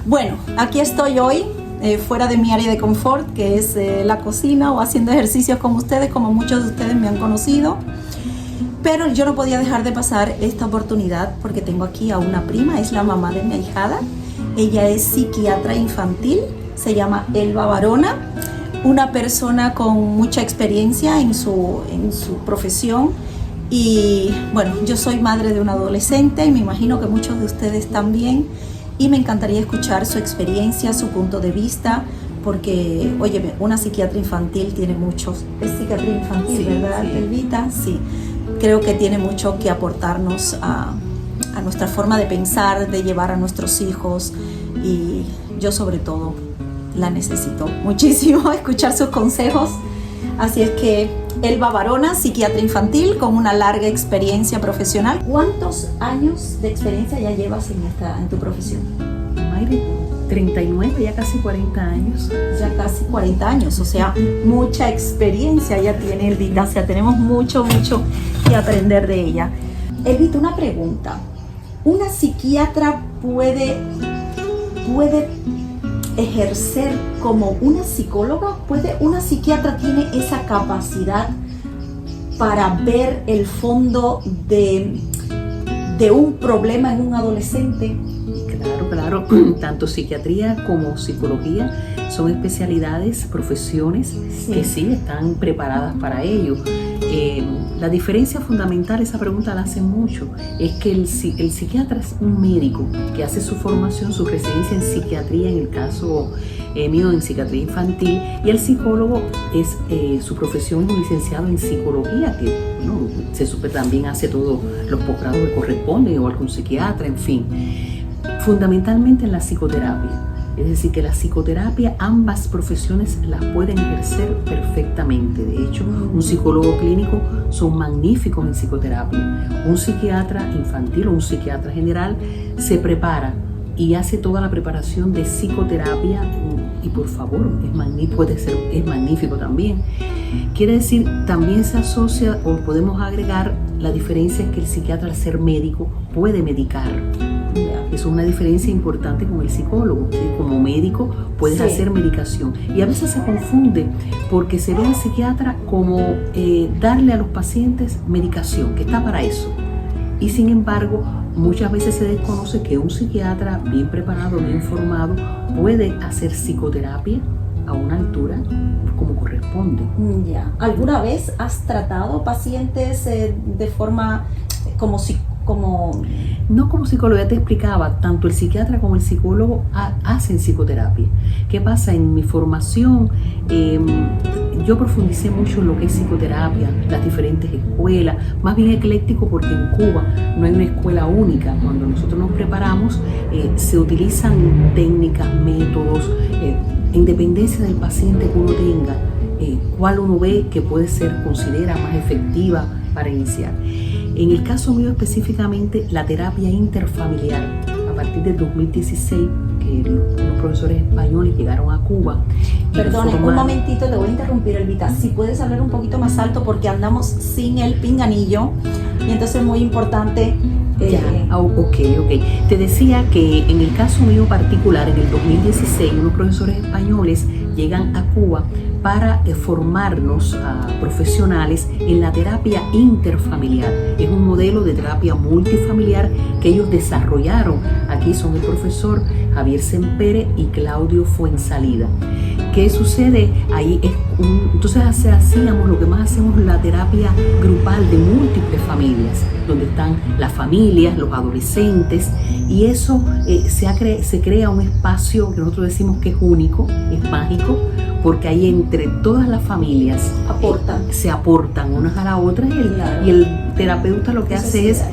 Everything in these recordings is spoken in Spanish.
Bueno, aquí estoy hoy, fuera de mi área de confort, que es la cocina, o haciendo ejercicios con ustedes, como muchos de ustedes me han conocido. Pero yo no podía dejar de pasar esta oportunidad porque tengo aquí a una prima, es la mamá de mi ahijada. Ella es psiquiatra infantil, se llama Elba Barona, una persona con mucha experiencia en su profesión. Y bueno, yo soy madre de un adolescente y me imagino que muchos de ustedes también. Y me encantaría escuchar su experiencia, su punto de vista, porque, óyeme, una psiquiatra infantil tiene muchos. Es psiquiatría infantil, sí, ¿verdad, sí. Elvita? Sí. Creo que tiene mucho que aportarnos a nuestra forma de pensar, de llevar a nuestros hijos, y yo sobre todo la necesito muchísimo, escuchar sus consejos. Así es que Elba Barona, psiquiatra infantil con una larga experiencia profesional. ¿Cuántos años de experiencia ya llevas en tu profesión? Mayre, 39, ya casi 40 años. Ya casi 40 años, o sea, mucha experiencia ya tiene Elvita, o sea, tenemos mucho que aprender de ella. Elvita, una pregunta. ¿Una psiquiatra puede ejercer como una psicóloga? ¿Una psiquiatra tiene esa capacidad para ver el fondo de un problema en un adolescente? Claro. Tanto psiquiatría como psicología son especialidades, profesiones que sí están preparadas para ello. La diferencia fundamental, esa pregunta la hacen mucho, es que el psiquiatra es un médico que hace su formación, su residencia en psiquiatría, en el caso mío en psiquiatría infantil, y el psicólogo es su profesión, un licenciado en psicología, que se supe también hace todos los posgrados que corresponden, o algún psiquiatra, en fin. Fundamentalmente en la psicoterapia. Es decir, que la psicoterapia, ambas profesiones las pueden ejercer perfectamente. De hecho, un psicólogo clínico son magníficos en psicoterapia. Un psiquiatra infantil o un psiquiatra general se prepara y hace toda la preparación de psicoterapia, y por favor, es magnífico también. Quiere decir, también se asocia, o podemos agregar, la diferencia es que el psiquiatra, al ser médico, puede medicar. Eso es una diferencia importante con el psicólogo. Como médico puedes hacer medicación, y a veces se confunde porque se ve al psiquiatra como darle a los pacientes medicación, que está para eso, y sin embargo muchas veces se desconoce que un psiquiatra bien preparado, bien formado, puede hacer psicoterapia a una altura como corresponde. Ya. ¿Alguna vez has tratado pacientes de forma No como psicólogo? Ya te explicaba, tanto el psiquiatra como el psicólogo hacen psicoterapia. ¿Qué pasa? En mi formación yo profundicé mucho en lo que es psicoterapia, las diferentes escuelas, más bien ecléctico, porque en Cuba no hay una escuela única. Cuando nosotros nos preparamos se utilizan técnicas, métodos, en dependencia del paciente que uno tenga, cuál uno ve que considera más efectiva para iniciar. En el caso mío específicamente, la terapia interfamiliar, a partir del 2016, que unos profesores españoles llegaron a Cuba. Perdone, un momentito, te voy a interrumpir, Elvita. Si puedes hablar un poquito más alto, porque andamos sin el pinganillo, y entonces es muy importante. Ok. Te decía que en el caso mío particular, en el 2016, unos profesores españoles llegan a Cuba para formarnos a profesionales en la terapia interfamiliar. Es un modelo de terapia multifamiliar que ellos desarrollaron. Aquí son el profesor Javier Sempere y Claudio Fuensalida. ¿Qué sucede? Entonces hacíamos lo que más hacemos, la terapia grupal de múltiples familias, donde están las familias, los adolescentes, y eso se crea un espacio que nosotros decimos que es único, es mágico, porque ahí entre todas las familias se aportan unas a las otras, y el terapeuta lo que hace es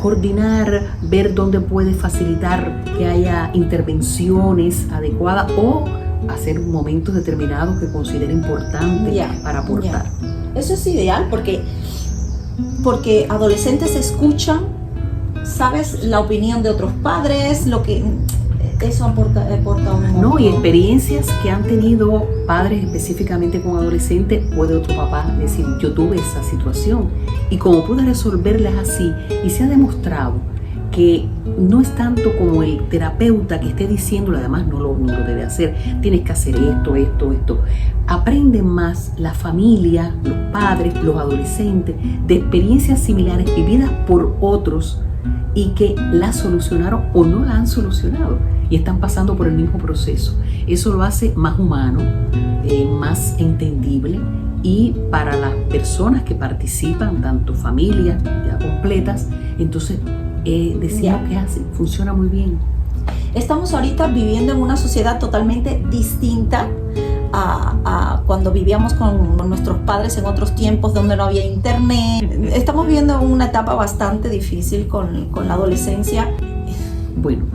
coordinar, ver dónde puede facilitar que haya intervenciones adecuadas, o hacer momentos determinados que considere importantes para aportar. Eso es ideal, porque adolescentes escuchan, sabes, la opinión de otros padres, lo que eso aporta un montón. Y experiencias que han tenido padres específicamente con adolescentes. Puede otro papá decir, yo tuve esa situación y como pude resolverlas así, y se ha demostrado que no es tanto como el terapeuta que esté diciéndole, además no lo debe hacer, tienes que hacer esto. Aprenden más la familia, los padres, los adolescentes, de experiencias similares vividas por otros y que la solucionaron o no la han solucionado y están pasando por el mismo proceso. Eso lo hace más humano, más entendible, y para las personas que participan, tanto familias ya completas, entonces decimos que así, funciona muy bien. Estamos ahorita viviendo en una sociedad totalmente distinta a cuando vivíamos con nuestros padres en otros tiempos donde no había internet. Estamos viviendo una etapa bastante difícil con la adolescencia. Bueno,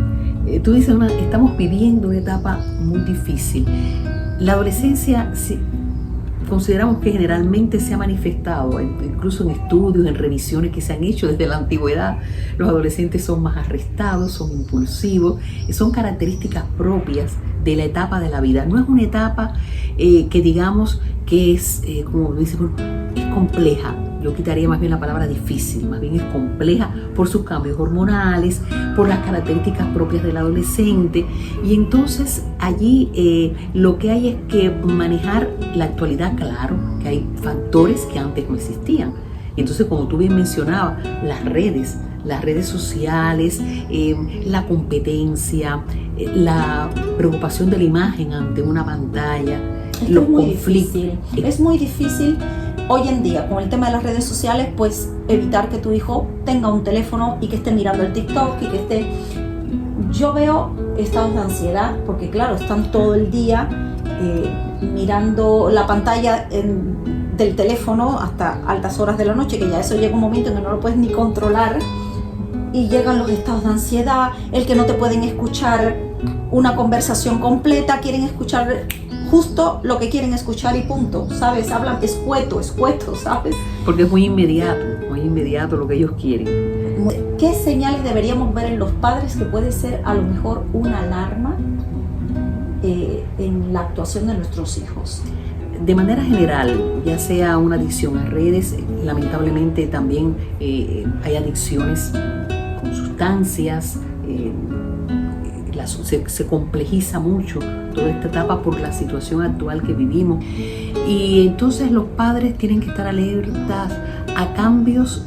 tú dices, estamos viviendo una etapa muy difícil. La adolescencia, consideramos que generalmente se ha manifestado, incluso en estudios, en revisiones que se han hecho desde la antigüedad. Los adolescentes son más arrestados, son impulsivos, son características propias de la etapa de la vida. No es una etapa que digamos que es, como dice, es compleja. Yo quitaría más bien la palabra difícil, más bien es compleja por sus cambios hormonales, por las características propias del adolescente. Y entonces allí lo que hay es que manejar la actualidad, claro, que hay factores que antes no existían. Entonces, como tú bien mencionabas, las redes sociales, la competencia, la preocupación de la imagen ante una pantalla, los conflictos. Es muy difícil hoy en día, con el tema de las redes sociales, pues evitar que tu hijo tenga un teléfono y que esté mirando el TikTok y que esté... Yo veo estados de ansiedad porque, claro, están todo el día mirando la pantalla del teléfono hasta altas horas de la noche, que ya eso llega un momento en que no lo puedes ni controlar, y llegan los estados de ansiedad, el que no te pueden escuchar una conversación completa, quieren escuchar justo lo que quieren escuchar y punto, ¿sabes? Hablan escueto, ¿sabes? Porque es muy inmediato lo que ellos quieren. ¿Qué señales deberíamos ver en los padres que puede ser a lo mejor una alarma en la actuación de nuestros hijos? De manera general, ya sea una adicción a redes, lamentablemente también hay adicciones con sustancias, se complejiza mucho toda esta etapa por la situación actual que vivimos, y entonces los padres tienen que estar alertas a cambios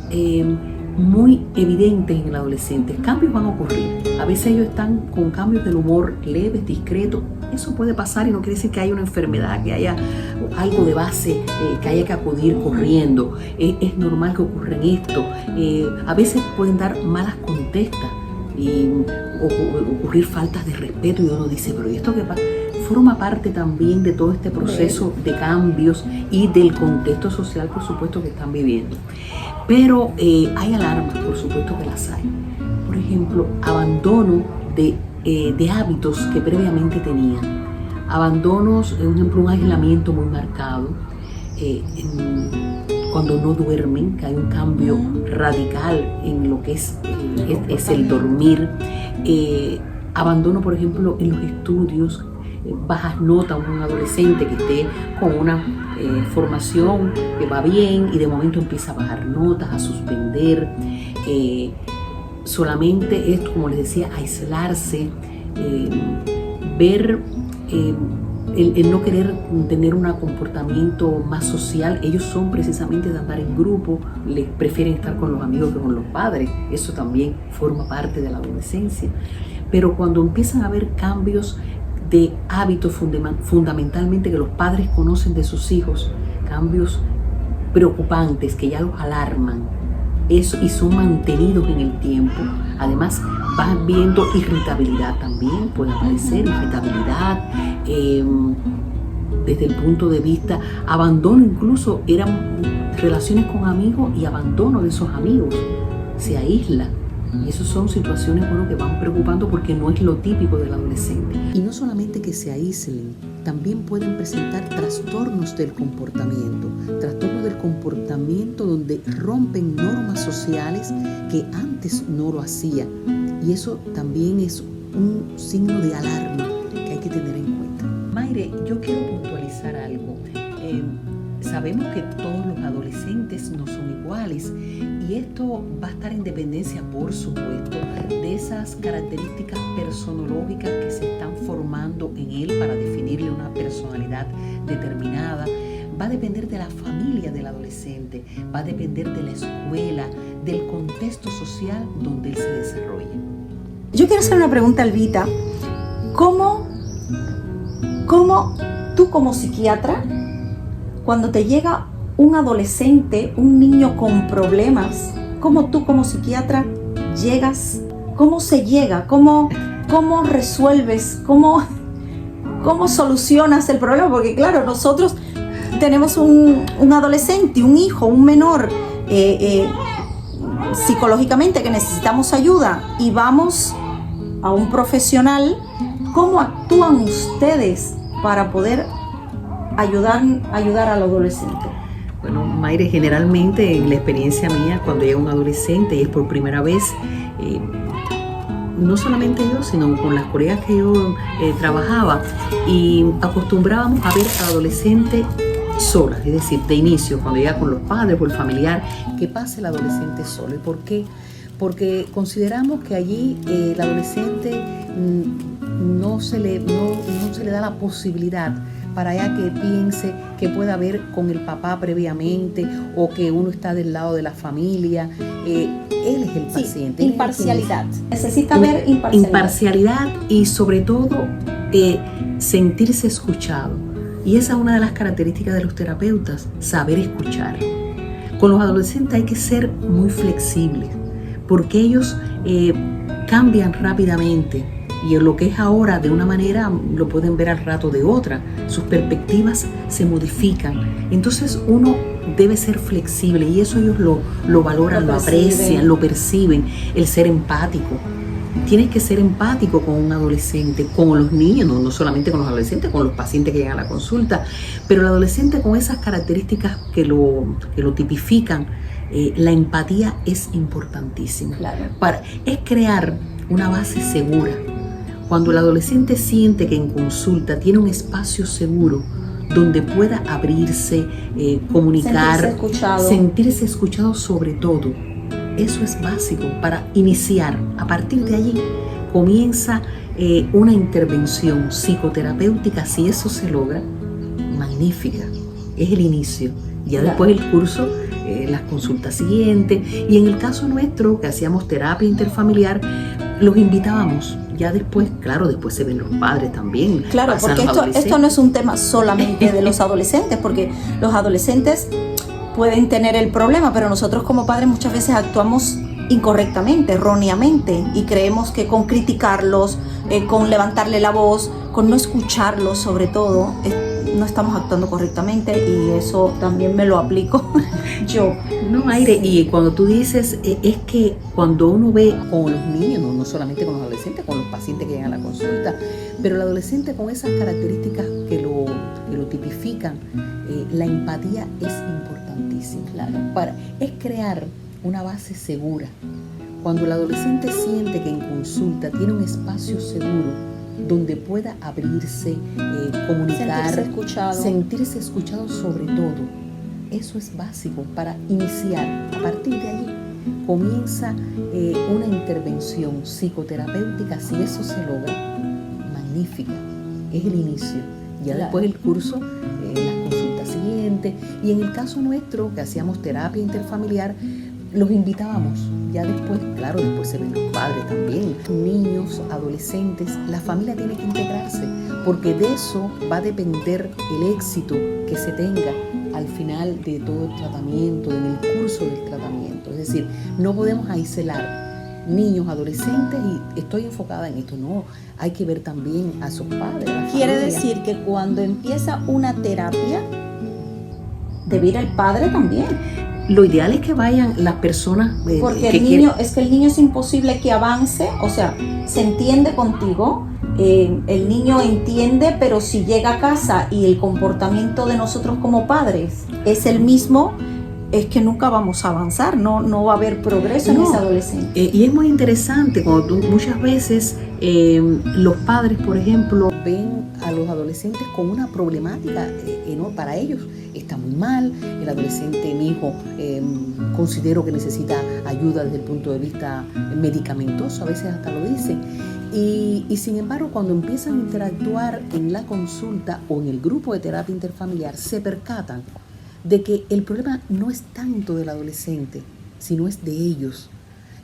muy evidentes en el adolescente. Cambios van a ocurrir, a veces ellos están con cambios del humor leves, discretos. Eso puede pasar y no quiere decir que haya una enfermedad, que haya algo de base, que haya que acudir corriendo. Es normal que ocurra esto. A veces pueden dar malas contestas y ocurrir faltas de respeto, y uno dice, pero ¿y esto qué pasa? Forma parte también de todo este proceso de cambios y del contexto social, por supuesto, que están viviendo. Pero hay alarmas, por supuesto que las hay. Por ejemplo, abandono de hábitos que previamente tenían. Abandonos, por ejemplo, un aislamiento muy marcado, cuando no duermen, que hay un cambio radical en lo que es el dormir. Abandono, por ejemplo, en los estudios, bajas notas, un adolescente que esté con una formación que va bien y de momento empieza a bajar notas, a suspender. Solamente es, como les decía, aislarse, ver el no querer tener un comportamiento más social. Ellos son precisamente de andar en grupo, les prefieren estar con los amigos que con los padres. Eso también forma parte de la adolescencia. Pero cuando empiezan a haber cambios de hábitos fundamentalmente que los padres conocen de sus hijos, cambios preocupantes que ya los alarman, eso, y son mantenidos en el tiempo. Además, van viendo irritabilidad también, puede aparecer irritabilidad, desde el punto de vista abandono, incluso eran relaciones con amigos y abandono de esos amigos, se aísla. Y esas son situaciones, bueno, que van preocupando porque no es lo típico del adolescente. Y no solamente que se aíslen, también pueden presentar trastornos del comportamiento donde rompen normas sociales que antes no lo hacían. Y eso también es un signo de alarma que hay que tener en cuenta. Mayre, yo quiero puntualizar algo. sabemos que todos los adolescentes no son iguales y esto va a estar en dependencia, por supuesto, de esas características personológicas que se están formando en él para definirle una personalidad determinada. Va a depender de la familia del adolescente, va a depender de la escuela, del contexto social donde él se desarrolle. Yo quiero hacer una pregunta, Albita. ¿Cómo tú como psiquiatra, cuando te llega un adolescente, un niño con problemas, cómo tú como psiquiatra llegas, cómo se llega, cómo resuelves, cómo solucionas el problema? Porque claro, nosotros tenemos un adolescente, un hijo, un menor, psicológicamente que necesitamos ayuda y vamos a un profesional. ¿Cómo actúan ustedes para poder ayudar al adolescente? Bueno, Mayre, generalmente en la experiencia mía, cuando llega un adolescente y es por primera vez, no solamente yo, sino con las colegas que yo trabajaba, y acostumbrábamos a ver al adolescente sola, es decir, de inicio, cuando llega con los padres o el familiar, que pase el adolescente solo. ¿Y por qué? Porque consideramos que allí el adolescente no se le da la posibilidad para allá que piense que pueda ver con el papá previamente o que uno está del lado de la familia. Él es el paciente. Imparcialidad. Necesita ver imparcialidad. Imparcialidad y sobre todo sentirse escuchado. Y esa es una de las características de los terapeutas, saber escuchar. Con los adolescentes hay que ser muy flexibles porque ellos cambian rápidamente. Y en lo que es ahora de una manera lo pueden ver al rato de otra. Sus perspectivas se modifican. Entonces uno debe ser flexible y eso ellos lo valoran, lo aprecian, lo perciben. El ser empático. Tienes que ser empático con un adolescente, con los niños, no solamente con los adolescentes, con los pacientes que llegan a la consulta. Pero el adolescente con esas características que lo tipifican, la empatía es importantísima. Claro. Es crear una base segura. Cuando el adolescente siente que en consulta tiene un espacio seguro donde pueda abrirse, comunicar, sentirse escuchado sobre todo, eso es básico para iniciar. A partir de allí comienza una intervención psicoterapéutica. Si eso se logra, magnífica, es el inicio. Ya después el curso, las consultas siguientes, y en el caso nuestro que hacíamos terapia interfamiliar, los invitábamos. Ya después, claro, después se ven los padres también. Claro, porque esto no es un tema solamente de los adolescentes, porque los adolescentes pueden tener el problema, pero nosotros como padres muchas veces actuamos incorrectamente, erróneamente, y creemos que con criticarlos, con levantarle la voz, con no escucharlos sobre todo, no estamos actuando correctamente, y eso también me lo aplico yo. No, Mayre, y cuando tú dices, es que cuando uno ve con los niños, no solamente con los adolescentes, con los pacientes que llegan a la consulta, pero el adolescente con esas características que lo tipifican, la empatía es importantísima. Claro. Es crear una base segura. Cuando el adolescente siente que en consulta tiene un espacio seguro donde pueda abrirse, comunicar, sentirse escuchado sobre todo. Eso es básico para iniciar. A partir de allí comienza una intervención psicoterapéutica. Si eso se logra, magnífica, es el inicio. Ya después el curso, las consultas siguientes, y en el caso nuestro que hacíamos terapia interfamiliar, los invitábamos. Ya después, claro, después se ven los padres también, niños, adolescentes. La familia tiene que integrarse porque de eso va a depender el éxito que se tenga al final de todo el tratamiento, en el curso del tratamiento. Es decir, no podemos aislar niños, adolescentes y estoy enfocada en esto. No, hay que ver también a sus padres. Quiere decir que cuando empieza una terapia, debe ir el padre también. Lo ideal es que vayan las personas porque el niño es imposible que avance, o sea, se entiende contigo, el niño entiende, pero si llega a casa y el comportamiento de nosotros como padres es el mismo, es que nunca vamos a avanzar, no va a haber progreso en ese adolescente. Y es muy interesante cuando muchas veces los padres, por ejemplo, ven a los adolescentes con una problemática, para ellos está muy mal, el adolescente, mi hijo, considero que necesita ayuda desde el punto de vista medicamentoso, a veces hasta lo dicen. Y sin embargo, cuando empiezan a interactuar en la consulta o en el grupo de terapia interfamiliar, se percatan de que el problema no es tanto del adolescente, sino es de ellos.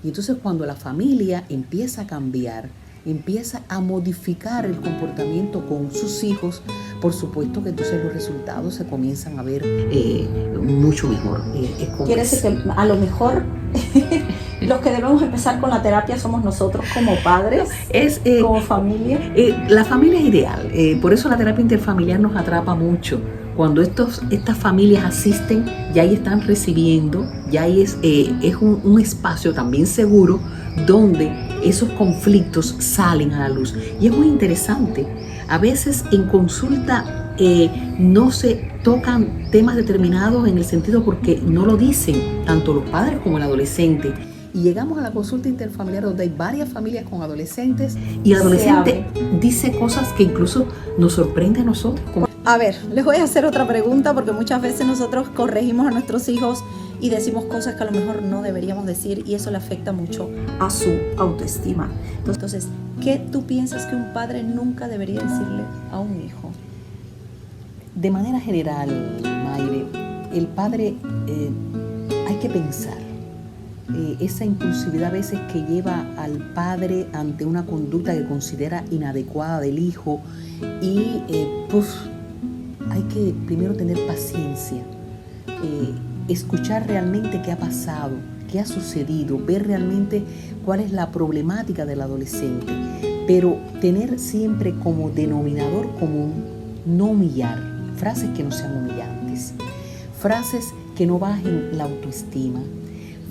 Y entonces cuando la familia empieza a cambiar, empieza a modificar el comportamiento con sus hijos, por supuesto que entonces los resultados se comienzan a ver mucho mejor. Quiere decir que a lo mejor los que debemos empezar con la terapia somos nosotros como padres, como familia. La familia es ideal, por eso la terapia interfamiliar nos atrapa mucho. Cuando estas familias asisten, ya ahí están recibiendo, ya ahí es un espacio también seguro donde esos conflictos salen a la luz. Y es muy interesante, a veces en consulta no se tocan temas determinados en el sentido porque no lo dicen tanto los padres como el adolescente. Y llegamos a la consulta interfamiliar donde hay varias familias con adolescentes y el adolescente dice cosas que incluso nos sorprende a nosotros. A ver, les voy a hacer otra pregunta porque muchas veces nosotros corregimos a nuestros hijos y decimos cosas que a lo mejor no deberíamos decir y eso le afecta mucho a su autoestima. Entonces, ¿qué tú piensas que un padre nunca debería decirle a un hijo? De manera general, Mayre, el padre hay que pensar. Esa impulsividad a veces que lleva al padre ante una conducta que considera inadecuada del hijo y hay que primero tener paciencia, escuchar realmente qué ha pasado, qué ha sucedido, ver realmente cuál es la problemática del adolescente, pero tener siempre como denominador común no humillar, frases que no sean humillantes, frases que no bajen la autoestima,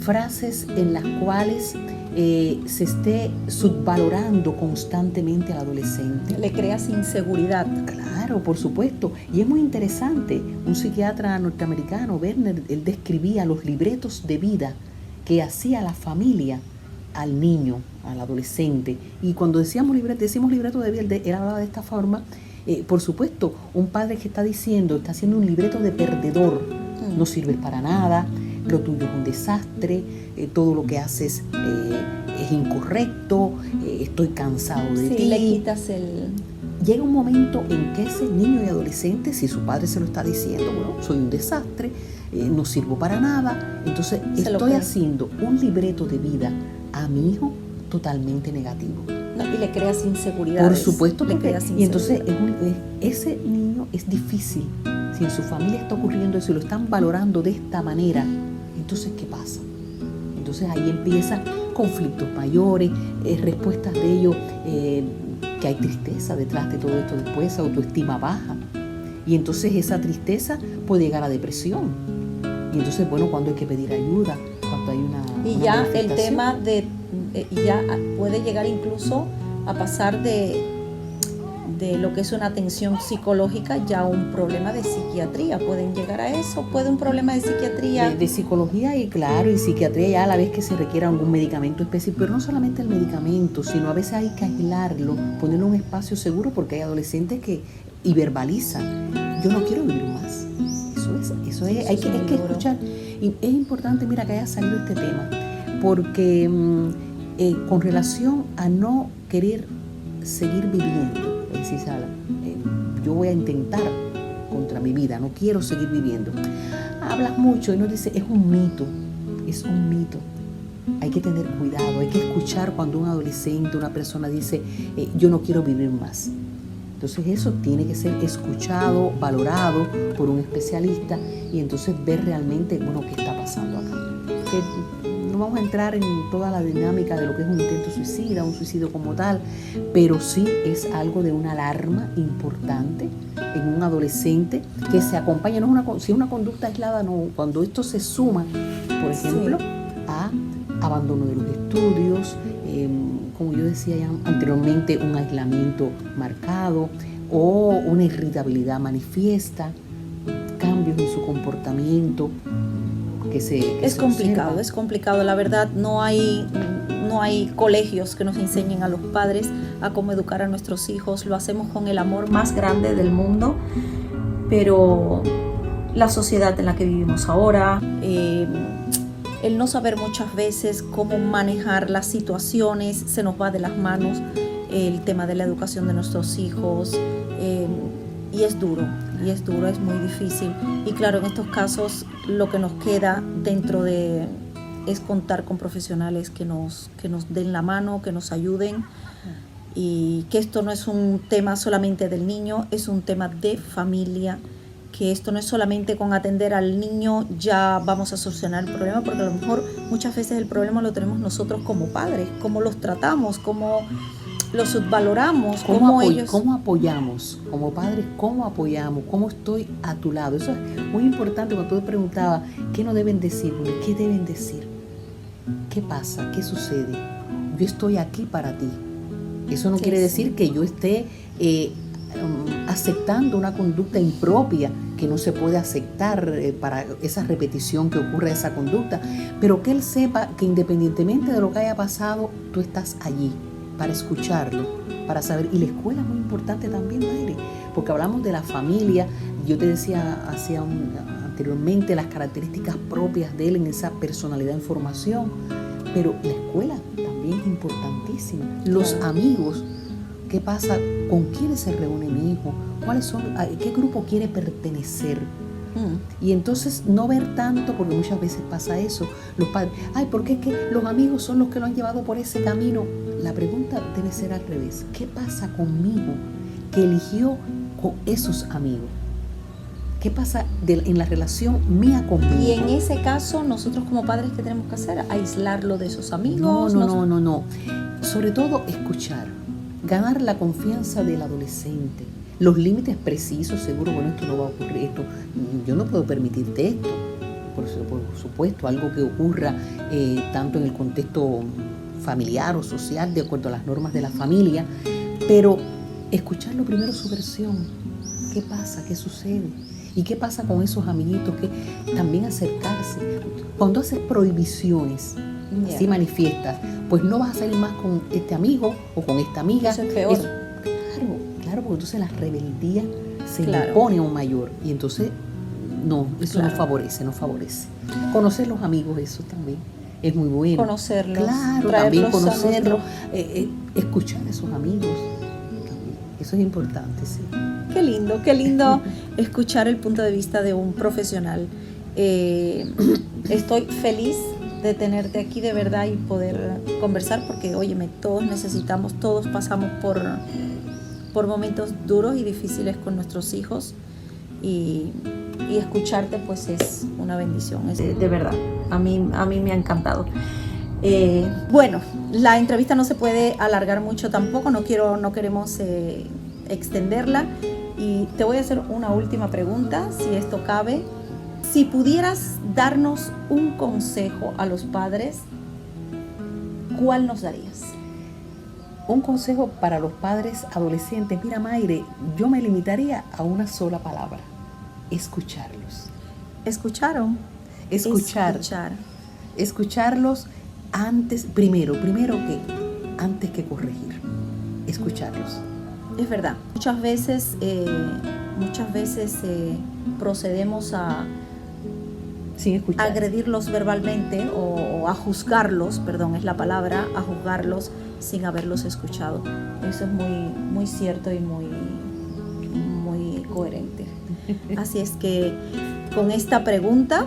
frases en las cuales se esté subvalorando constantemente al adolescente. Le creas inseguridad. Claro, por supuesto. Y es muy interesante. Un psiquiatra norteamericano, Werner, él describía los libretos de vida que hacía la familia al niño, al adolescente. Y cuando decimos libreto de vida, él hablaba de esta forma. Por supuesto, un padre que está haciendo un libreto de perdedor. No sirves para nada, lo tuyo es un desastre, todo lo que haces es incorrecto, estoy cansado de ti. Le quitas Llega un momento en que ese niño y adolescente, si su padre se lo está diciendo, bueno, soy un desastre, no sirvo para nada, entonces estoy haciendo un libreto de vida a mi hijo totalmente negativo. Y le creas inseguridad. Por supuesto que creas inseguridad. Y entonces ese niño es difícil. Si en su familia está ocurriendo eso y lo están valorando de esta manera, entonces ¿qué pasa? Entonces ahí empiezan conflictos mayores, respuestas de ellos, que hay tristeza detrás de todo esto después, autoestima baja. Y entonces esa tristeza puede llegar a depresión. Y entonces, bueno, cuando hay que pedir ayuda, cuando hay una ya el tema ya puede llegar incluso a pasar de lo que es una atención psicológica ya un problema de psiquiatría. ¿Pueden llegar a eso? ¿Puede un problema de psiquiatría? De psicología y claro, y psiquiatría ya a la vez que se requiera algún medicamento específico, pero no solamente el medicamento, sino a veces hay que aislarlo, ponerlo en un espacio seguro porque hay adolescentes que verbalizan, yo no quiero vivir más. Eso es hay que escuchar. Y es importante, mira, que haya salido este tema, porque con relación a no querer seguir viviendo, es decir, yo voy a intentar contra mi vida, no quiero seguir viviendo. Hablas mucho y nos dice, es un mito. Hay que tener cuidado, hay que escuchar cuando un adolescente, una persona dice, yo no quiero vivir más. Entonces eso tiene que ser escuchado, valorado por un especialista y entonces ver realmente, bueno, qué está pasando acá. No vamos a entrar en toda la dinámica de lo que es un intento suicida, un suicidio como tal, pero sí es algo de una alarma importante en un adolescente que se acompaña, si es una conducta aislada, no, cuando esto se suma, por ejemplo, a abandono de los estudios, como yo decía ya anteriormente, un aislamiento marcado o una irritabilidad manifiesta, cambios en su comportamiento, Es complicado, es complicado. La verdad, no hay colegios que nos enseñen a los padres a cómo educar a nuestros hijos. Lo hacemos con el amor más grande del mundo, pero la sociedad en la que vivimos ahora, el no saber muchas veces cómo manejar las situaciones, se nos va de las manos el tema de la educación de nuestros hijos, y es duro, es muy difícil. Y claro, en estos casos lo que nos queda es contar con profesionales que nos den la mano, que nos ayuden, y que esto no es un tema solamente del niño, es un tema de familia, que esto no es solamente con atender al niño ya vamos a solucionar el problema, porque a lo mejor muchas veces el problema lo tenemos nosotros como padres, cómo los tratamos, cómo los subvaloramos, ¿Cómo apoyamos? Como padres, ¿cómo apoyamos? ¿Cómo estoy a tu lado? Eso es muy importante. Cuando tú te preguntabas, ¿qué no deben decir? ¿Qué deben decir? ¿Qué pasa? ¿Qué sucede? Yo estoy aquí para ti. Eso no quiere decir que yo esté aceptando una conducta impropia que no se puede aceptar para esa repetición que ocurre de esa conducta, pero que él sepa que independientemente de lo que haya pasado, tú estás allí para escucharlo, para saber. Y la escuela es muy importante también, Mayre, porque hablamos de la familia. Yo te decía anteriormente las características propias de él en esa personalidad en formación, pero la escuela también es importantísima. Los amigos, ¿qué pasa? ¿Con quiénes se reúne mi hijo? ¿A qué grupo quiere pertenecer? Y entonces no ver tanto, porque muchas veces pasa eso, los padres, ¿por qué es que los amigos son los que lo han llevado por ese camino? La pregunta debe ser al revés. ¿Qué pasa conmigo que eligió con esos amigos? ¿Qué pasa en la relación mía conmigo? Y en ese caso, nosotros como padres, ¿qué tenemos que hacer? ¿Aislarlo de sus amigos? No. Sobre todo escuchar, ganar la confianza del adolescente, los límites precisos. Seguro, bueno, esto no va a ocurrir, yo no puedo permitirte esto, por supuesto, algo que ocurra tanto en el contexto familiar o social, de acuerdo a las normas de la familia, pero escucharlo primero, su versión. ¿Qué pasa? ¿Qué sucede? ¿Y qué pasa con esos amiguitos? Que también acercarse. Cuando haces prohibiciones, así manifiestas, pues no vas a salir más con este amigo o con esta amiga. Eso es peor. Claro, porque entonces la rebeldía se le pone a un mayor. Y entonces, no, eso no favorece. Conocer los amigos, eso también es muy bueno. Conocerlos. Claro, también conocerlos. Escuchar a esos amigos. Eso es importante, sí. Qué lindo escuchar el punto de vista de un profesional. Estoy feliz de tenerte aquí de verdad y poder conversar, porque óyeme, todos pasamos por momentos duros y difíciles con nuestros hijos, y escucharte pues es una bendición, de verdad, a mí me ha encantado. Bueno, la entrevista no se puede alargar mucho tampoco, no queremos extenderla, y te voy a hacer una última pregunta, si esto cabe. Si pudieras darnos un consejo a los padres, ¿cuál nos darías? Un consejo para los padres adolescentes. Mira, Mayre, yo me limitaría a una sola palabra: escucharlos. ¿Escucharon? Escucharlos primero que corregir. Escucharlos. Es verdad. Muchas veces procedemos a agredirlos verbalmente o a juzgarlos, es la palabra, a juzgarlos sin haberlos escuchado. Eso es muy, muy cierto y muy, muy coherente. Así es que con esta pregunta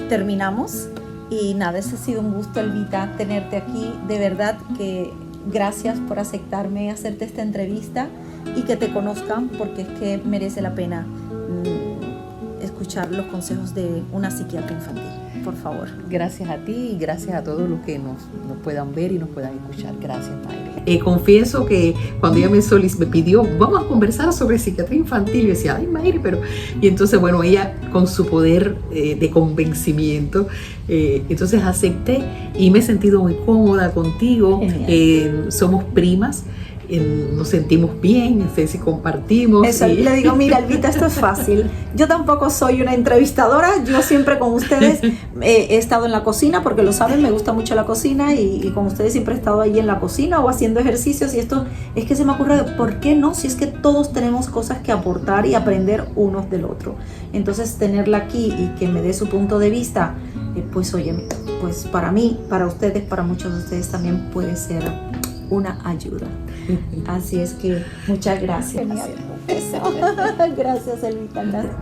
terminamos. Y nada, ese ha sido un gusto, Elvita, tenerte aquí. De verdad que gracias por aceptarme hacerte esta entrevista y que te conozcan, porque es que merece la pena escuchar los consejos de una psiquiatra infantil. Por favor. Gracias a ti y gracias a todos los que nos puedan ver y nos puedan escuchar. Gracias, Mayre. Confieso que cuando ella me pidió, vamos a conversar sobre psiquiatría infantil, yo decía, ay, Mayre, pero... Y entonces, bueno, ella con su poder de convencimiento, entonces acepté y me he sentido muy cómoda contigo. Somos primas. nos sentimos bien, si compartimos. Eso, le digo, mira, Elvita, esto es fácil. Yo tampoco soy una entrevistadora, yo siempre con ustedes he estado en la cocina, porque lo saben, me gusta mucho la cocina y con ustedes siempre he estado ahí en la cocina o haciendo ejercicios, y esto es que se me ocurre, ¿por qué no? Si es que todos tenemos cosas que aportar y aprender unos del otro. Entonces, tenerla aquí y que me dé su punto de vista, pues oye, pues para mí, para ustedes, para muchos de ustedes también puede ser una ayuda. Así es que muchas gracias. Gracias, Elvita. Gracias.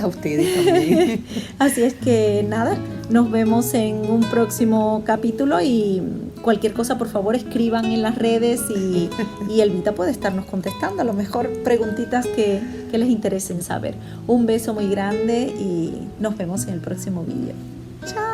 A ustedes también. Así es que nada, nos vemos en un próximo capítulo y cualquier cosa, por favor, escriban en las redes y Elvita puede estarnos contestando, a lo mejor preguntitas que les interesen saber. Un beso muy grande y nos vemos en el próximo vídeo. Chao.